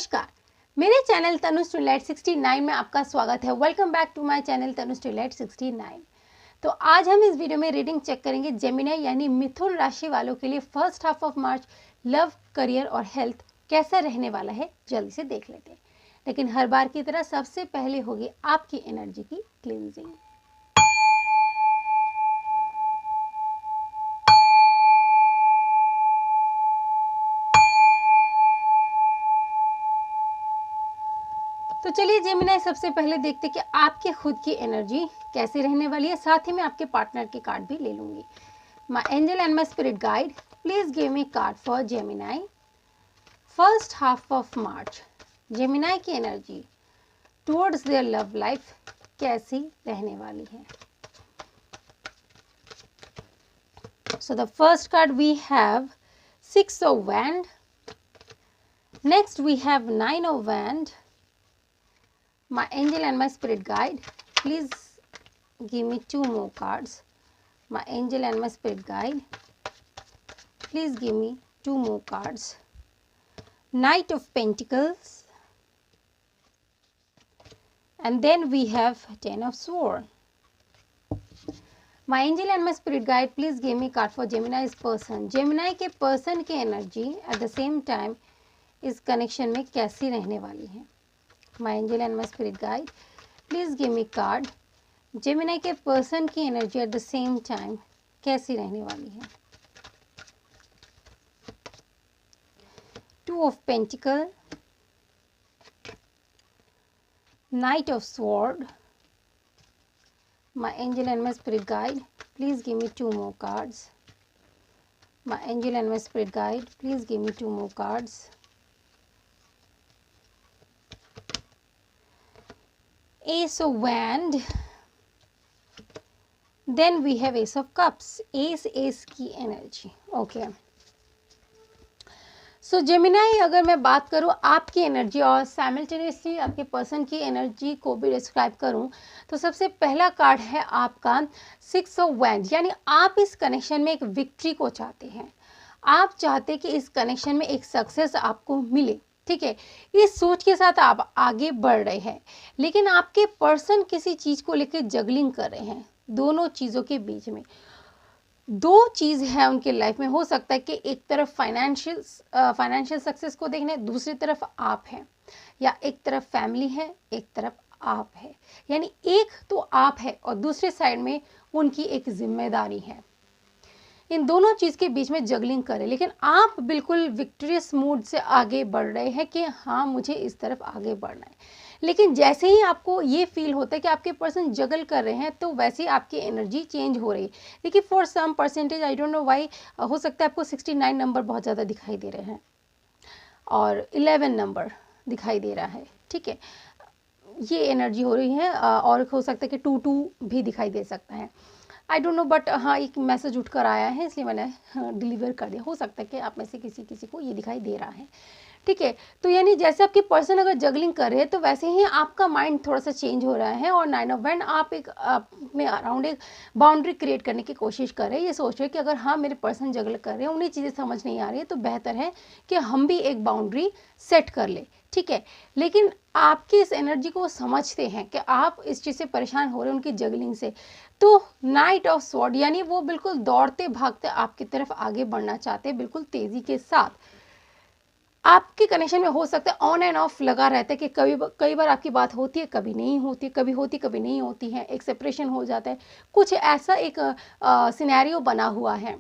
नमस्कार, मेरे channel Tanuj twilight 69 में आपका स्वागत है। Welcome back to my channel Tanuj twilight 69। तो आज हम इस वीडियो में रीडिंग चेक करेंगे जेमिनी यानी मिथुन राशि वालों के लिए first half of March love, career और हेल्थ कैसा रहने वाला है, जल्दी से देख लेते हैं। लेकिन हर बार की तरह सबसे पहले होगी आपकी एनर्जी की क्लींजिंग। तो चलिए जेमिनी, सबसे पहले देखते कि आपके खुद की एनर्जी कैसे रहने वाली है। साथ ही में आपके पार्टनर के कार्ड भी ले लूंगी। My angel and my spirit guide, please give me card for Gemini first half of March. Gemini की energy towards their love life कैसी रहने वाली है। So the first card we have 6 of Wand. Next we have 9 of Wand. My angel and my spirit guide, please give me 2 more cards. My angel and my spirit guide, please give me 2 more cards. Knight of Pentacles, and then we have 10 of Swords. My angel and my spirit guide, please give me card for Gemini's person. Gemini के person की energy at the same time इस connection में कैसी रहने वाली है। My angel and my spirit guide, please give me card. Gemini के person की energy at the same time कैसी रहने वाली है। 2 of Pentacles, Knight of Sword. My angel and my spirit guide, please give me 2 more cards. My angel and my spirit guide, please give me 2 more cards. Ace of Wand, then we have Ace of Cups. Ace की energy. Okay, so Gemini, अगर मैं बात करूँ आपकी energy और simultaneously आपके person की energy को भी डिस्क्राइब करूँ, तो सबसे पहला कार्ड है आपका 6 of Wand, यानी आप इस कनेक्शन में एक विक्ट्री को चाहते हैं। आप चाहते कि इस कनेक्शन में एक सक्सेस आपको मिले, ठीक है। इस सोच के साथ आप आगे बढ़ रहे हैं, लेकिन आपके पर्सन किसी चीज़ को लेकर जगलिंग कर रहे हैं। दोनों चीज़ों के बीच में दो चीज़ है उनके लाइफ में। हो सकता है कि एक तरफ फाइनेंशियल सक्सेस को देखना है, दूसरी तरफ आप हैं, या एक तरफ फैमिली है, एक तरफ आप है। यानी एक तो आप है और दूसरे साइड में उनकी एक जिम्मेदारी है। इन दोनों चीज़ के बीच में जगलिंग करें, लेकिन आप बिल्कुल विक्टोरियस मूड से आगे बढ़ रहे हैं कि हाँ, मुझे इस तरफ आगे बढ़ना है। लेकिन जैसे ही आपको ये फील होता है कि आपके पर्सन जगल कर रहे हैं, तो वैसे ही आपकी एनर्जी चेंज हो रही है। देखिए, for some percentage, I don't know why, हो सकता है आपको 69 नंबर बहुत ज़्यादा दिखाई दे रहे हैं और 11 नंबर दिखाई दे रहा है, ठीक है। ये एनर्जी हो रही है, और हो सकता है कि 2 भी दिखाई दे सकता है। आई डोंट नो, बट हाँ, एक मैसेज उठकर आया है, इसलिए मैंने डिलीवर कर दिया। हो सकता है कि आप में से किसी को ये दिखाई दे रहा है, ठीक है। तो यानी जैसे आपके पर्सन अगर जगलिंग कर रहे हैं, तो वैसे ही आपका माइंड थोड़ा सा चेंज हो रहा है। और 9 of Wands, आप एक अपने अराउंड एक बाउंड्री क्रिएट करने की कोशिश कर रहे हैं। ये सोच रहे हैं कि अगर हाँ, मेरे पर्सन जगल कर रहे हैं, उन्हें चीज़ें समझ नहीं आ रही है, तो बेहतर है कि हम भी एक बाउंड्री सेट कर ले, ठीक है। लेकिन आपकी इस एनर्जी को समझते हैं कि आप इस चीज़ से परेशान हो रहे हैं, उनकी जगलिंग से। तो नाइट ऑफ स्वॉर्ड, यानी वो बिल्कुल दौड़ते भागते आपकी तरफ आगे बढ़ना चाहते हैं, बिल्कुल तेज़ी के साथ। आपके कनेक्शन में हो सकता है ऑन एंड ऑफ लगा रहता है कि कई बार आपकी बात होती है, कभी नहीं होती, कभी होती कभी नहीं होती है, एक सेपरेशन हो जाता है, कुछ ऐसा एक सिनेरियो बना हुआ है।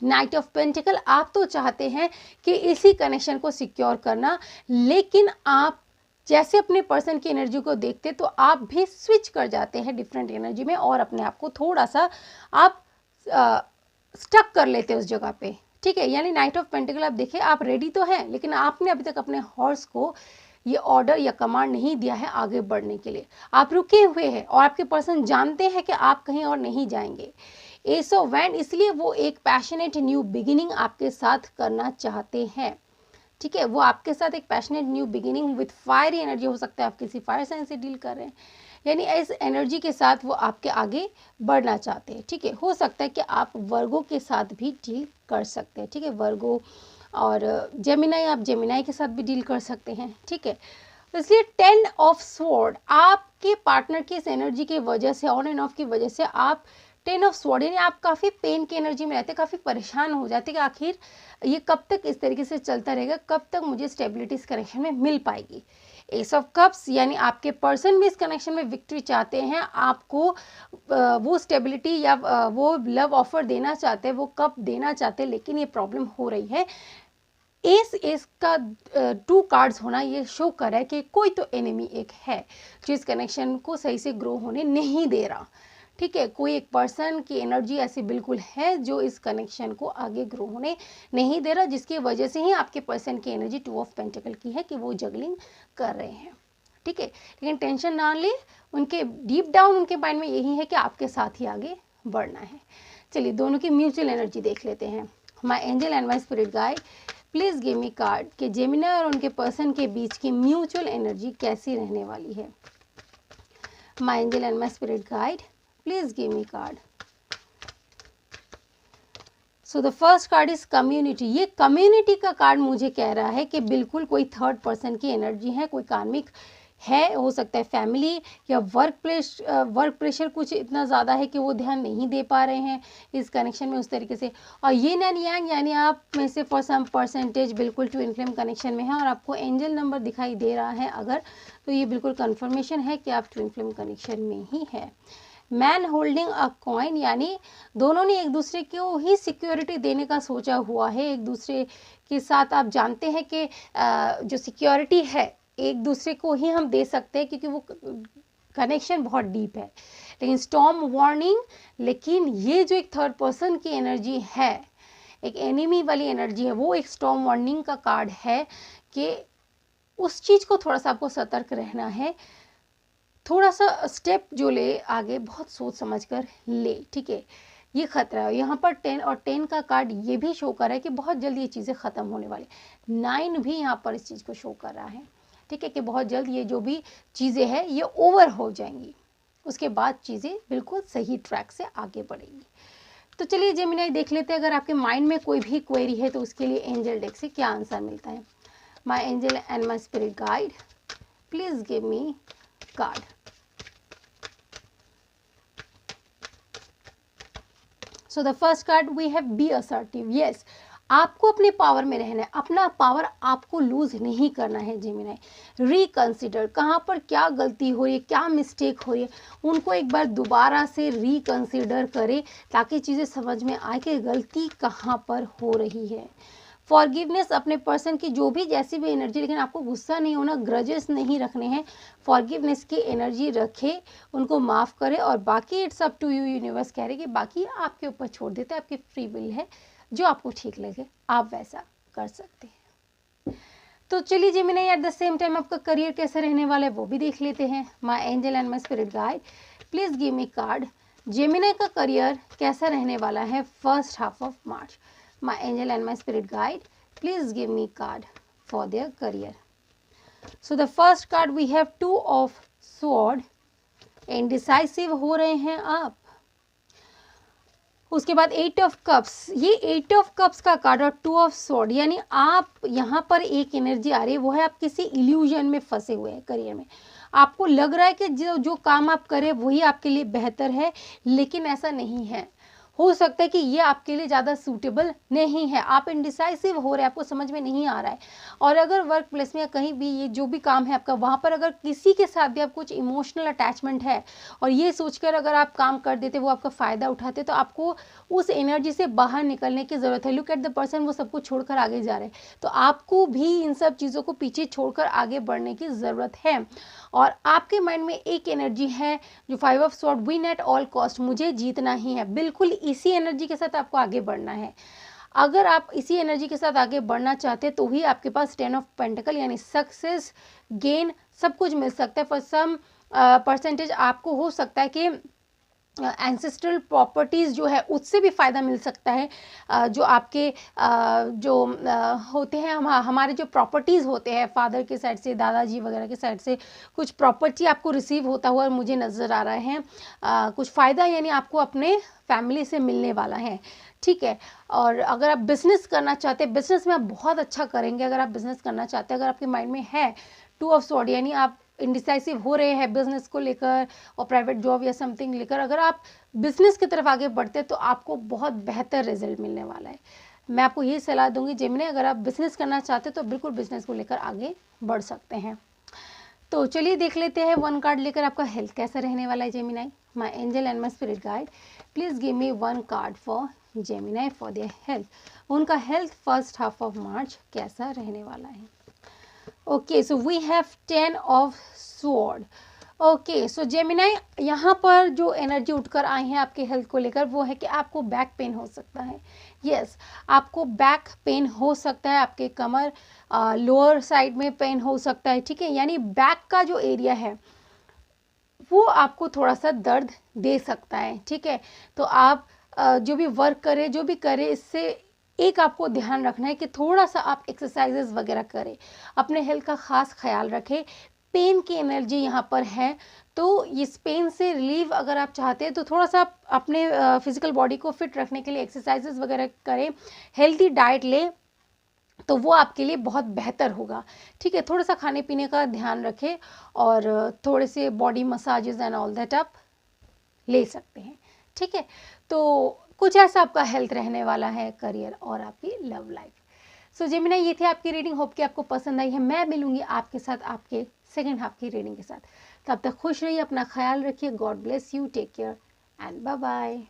नाइट ऑफ पेंटिकल, आप तो चाहते हैं कि इसी कनेक्शन को सिक्योर करना, लेकिन आप जैसे अपने पर्सन की एनर्जी को देखते, तो आप भी स्विच कर जाते हैं डिफरेंट एनर्जी में और अपने आप को थोड़ा सा आप स्टक कर लेते हैं उस जगह पे, ठीक है। यानी नाइट ऑफ पेंटिकल, आप देखिए, आप रेडी तो हैं, लेकिन आपने अभी तक अपने हॉर्स को ये ऑर्डर या कमांड नहीं दिया है आगे बढ़ने के लिए। आप रुके हुए हैं और आपके पर्सन जानते हैं कि आप कहीं और नहीं जाएंगे। एस ऑफ वैंड, इसलिए वो एक पैशनेट न्यू बिगिनिंग आपके साथ करना चाहते हैं, ठीक है। वो आपके साथ एक passionate new beginning with fiery energy, हो सकता है आप किसी फायर साइन से डील कर रहे हैं, यानी इस एनर्जी के साथ वो आपके आगे बढ़ना चाहते हैं, ठीक है। हो सकता है कि आप वर्गो के साथ भी डील कर सकते हैं, ठीक है। वर्गो और जेमिनाई, आप जेमिनाई के साथ भी डील कर सकते हैं, ठीक है। इसलिए 10 ऑफ स्वॉर्ड, आपके पार्टनर की इस एनर्जी की वजह से, ऑन एंड ऑफ की वजह से आप 10 ऑफ स्वॉर्ड यानी आप काफ़ी पेन की एनर्जी में रहते हैं, काफ़ी परेशान हो जाते हैं कि आखिर ये कब तक इस तरीके से चलता रहेगा, कब तक मुझे स्टेबिलिटी इस कनेक्शन में मिल पाएगी। एस ऑफ कप्स यानी आपके पर्सन भी इस कनेक्शन में विक्ट्री चाहते हैं, आपको वो स्टेबिलिटी या वो लव ऑफर देना चाहते हैं, वो कब देना चाहते हैं, लेकिन ये प्रॉब्लम हो रही है। एस का 2 कार्ड्स होना ये शो कर रहा है कि कोई तो एनिमी एक है जो इस कनेक्शन को सही से ग्रो होने नहीं दे रहा, ठीक है। कोई एक पर्सन की एनर्जी ऐसी बिल्कुल है जो इस कनेक्शन को आगे ग्रो होने नहीं दे रहा, जिसकी वजह से ही आपके पर्सन की एनर्जी 2 ऑफ पेंटिकल की है कि वो जगलिंग कर रहे हैं, ठीक है। लेकिन टेंशन ना ले, उनके डीप डाउन उनके माइंड में यही है कि आपके साथ ही आगे बढ़ना है। चलिए दोनों की म्यूचुअल एनर्जी देख लेते हैं। My angel and my spirit guide, please give me card कि जेमिनी और उनके पर्सन के बीच की म्यूचुअल एनर्जी कैसी रहने वाली है। My angel and my spirit guide, please give me card. So the first card is community. ये कम्युनिटी का कार्ड मुझे कह रहा है कि बिल्कुल कोई थर्ड पर्सन की एनर्जी है, कोई कार्मिक है, हो सकता है फैमिली या वर्क प्रेशर कुछ इतना ज़्यादा है कि वो ध्यान नहीं दे पा रहे हैं इस कनेक्शन में उस तरीके से। और यिन एंड यांग यानी आप में से फॉर सम परसेंटेज बिल्कुल ट्विन फ्लेम कनेक्शन में है और आपको एंजल नंबर दिखाई दे रहा है अगर, तो ये बिल्कुल कन्फर्मेशन है कि आप ट्विन फ्लेम कनेक्शन में ही है। मैन होल्डिंग अ कॉइन यानी दोनों ने एक दूसरे को ही सिक्योरिटी देने का सोचा हुआ है, एक दूसरे के साथ आप जानते हैं कि जो सिक्योरिटी है एक दूसरे को ही हम दे सकते हैं क्योंकि वो कनेक्शन बहुत डीप है। लेकिन स्टॉर्म वार्निंग, लेकिन ये जो एक थर्ड पर्सन की एनर्जी है, एक एनिमी वाली एनर्जी है, वो एक स्टॉर्म वार्निंग का कार्ड है कि उस चीज़ को थोड़ा सा आपको सतर्क रहना है, थोड़ा सा स्टेप जो ले आगे बहुत सोच समझ कर ले, ठीक है। ये खतरा है। यहाँ पर 10 और 10 का कार्ड ये भी शो कर रहा है कि बहुत जल्द ये चीज़ें ख़त्म होने वाली। 9 भी यहाँ पर इस चीज़ को शो कर रहा है, ठीक है, कि बहुत जल्द ये जो भी चीज़ें हैं ये ओवर हो जाएंगी, उसके बाद चीज़ें बिल्कुल सही ट्रैक से आगे बढ़ेंगी। तो चलिए जेमिनी देख लेते हैं, अगर आपके माइंड में कोई भी क्वेरी है तो उसके लिए एंजल डेक से क्या आंसर मिलता है। My angel and my spirit guide, please give me card. So the first card we have be assertive. Yes, आपको अपने पावर में रहना है, अपना पावर आपको लूज नहीं करना है जेमिनी। रिकंसिडर, कहाँ पर क्या गलती हो रही है, क्या मिस्टेक हो रही है, उनको एक बार दोबारा से रिकंसिडर करें ताकि चीज़ें समझ में आए कि गलती कहाँ पर हो रही है। फॉरगिवनेस, अपने पर्सन की जो भी जैसी भी एनर्जी, लेकिन आपको गुस्सा नहीं होना, ग्रजेस नहीं रखने हैं, फॉरगिवनेस की एनर्जी रखें, उनको माफ़ करें और बाकी it's up to you, universe कह रहे कि बाकी आपके ऊपर छोड़ देते हैं, आपकी फ्री विल है, जो आपको ठीक लगे आप वैसा कर सकते हैं। तो चलिए Gemini at the same time आपका करियर कैसा रहने वाला है वो भी देख लेते हैं। My angel and my spirit guide, please give me card. Gemini का करियर कैसा रहने वाला है first half of March. My angel and my spirit guide, please give me card for their career. So the first card we have 2 of sword, indecisive हो रहे हैं आप। उसके बाद 8 ऑफ कप्स, ये 8 ऑफ कप्स का कार्ड और 2 of sword, यानी आप यहाँ पर एक एनर्जी आ रही है, वो है आप किसी इल्यूजन में फंसे हुए हैं करियर में। आपको लग रहा है कि जो काम आप करें वही आपके लिए बेहतर है, लेकिन ऐसा नहीं है। हो सकता है कि ये आपके लिए ज़्यादा सूटेबल नहीं है, आप इनडिसाइसिव हो रहे हैं, आपको समझ में नहीं आ रहा है। और अगर वर्क प्लेस में या कहीं भी ये जो भी काम है आपका, वहाँ पर अगर किसी के साथ भी आप कुछ इमोशनल अटैचमेंट है और ये सोचकर अगर आप काम कर देते, वो आपका फ़ायदा उठाते, तो आपको उस एनर्जी से बाहर निकलने की ज़रूरत है। लुक एट द पर्सन, वो सब कुछ छोड़कर आगे जा रहे हैं, तो आपको भी इन सब चीज़ों को पीछे छोड़कर आगे बढ़ने की ज़रूरत है। और आपके माइंड में एक एनर्जी है जो 5 of sword, win at all cost, मुझे जीतना ही है। बिल्कुल इसी एनर्जी के साथ आपको आगे बढ़ना है। अगर आप इसी एनर्जी के साथ आगे बढ़ना चाहते हैं तो ही आपके पास 10 ऑफ पेंटिकल यानी सक्सेस, गेन सब कुछ मिल सकता है। फॉर सम परसेंटेज आपको हो सकता है कि एंसेस्ट्रल प्रॉपर्टीज़ जो है उससे भी फ़ायदा मिल सकता है। जो आपके जो होते हैं, हमारे जो प्रॉपर्टीज़ होते हैं फादर के साइड से, दादाजी वगैरह के साइड से कुछ प्रॉपर्टी आपको रिसीव होता हुआ मुझे नज़र आ रहा है। कुछ फ़ायदा यानी आपको अपने फैमिली से मिलने वाला है, ठीक है। और अगर आप बिजनेस करना चाहते हैं, बिजनेस में आप बहुत अच्छा करेंगे। अगर आप बिजनेस करना चाहते हैं, अगर आपके माइंड में है 2 ऑफ स्वॉर्ड, यानी आप इंडिसाइसिव हो रहे हैं बिजनेस को लेकर और प्राइवेट जॉब या समथिंग लेकर, अगर आप बिजनेस की तरफ आगे बढ़ते हैं तो आपको बहुत बेहतर रिजल्ट मिलने वाला है। मैं आपको ये सलाह दूंगी जेमिनी, अगर आप बिजनेस करना चाहते हैं तो बिल्कुल बिजनेस को लेकर आगे बढ़ सकते हैं। तो चलिए देख लेते हैं 1 कार्ड लेकर आपका हेल्थ कैसा रहने वाला है Gemini. My angel and my spirit guide, please give me 1 card for Gemini for their health. उनका health first half of March कैसा रहने वाला है। Okay, so we have 10 of sword. Okay, so Gemini, यहाँ पर जो एनर्जी उठकर आई है आपके हेल्थ को लेकर वो है कि आपको बैक पेन हो सकता है। यस, आपको बैक पेन हो सकता है, आपके कमर लोअर साइड में पेन हो सकता है, ठीक है। यानी बैक का जो एरिया है वो आपको थोड़ा सा दर्द दे सकता है, ठीक है। तो आप जो भी वर्क करें, जो भी करें, इससे एक आपको ध्यान रखना है कि थोड़ा सा आप एक्सरसाइजेस वगैरह करें, अपने हेल्थ का खास ख्याल रखें। पेन की एनर्जी यहाँ पर है, तो इस पेन से रिलीव अगर आप चाहते हैं तो थोड़ा सा आप अपने फिजिकल बॉडी को फिट रखने के लिए एक्सरसाइजेस वगैरह करें, हेल्थी डाइट लें, तो वो आपके लिए बहुत बेहतर होगा, ठीक है। थोड़ा सा खाने पीने का ध्यान रखें और थोड़े से body massages and all that आप ले सकते हैं, ठीक है। तो कुछ ऐसा आपका हेल्थ रहने वाला है, करियर और आपकी लव लाइफ। सो जेमिनी, ये थी आपकी रीडिंग, होप कि आपको पसंद आई है। मैं मिलूंगी आपके साथ आपके सेकेंड हाफ की रीडिंग के साथ। तब तक खुश रहिए, अपना ख्याल रखिए। God bless you, take care and bye bye.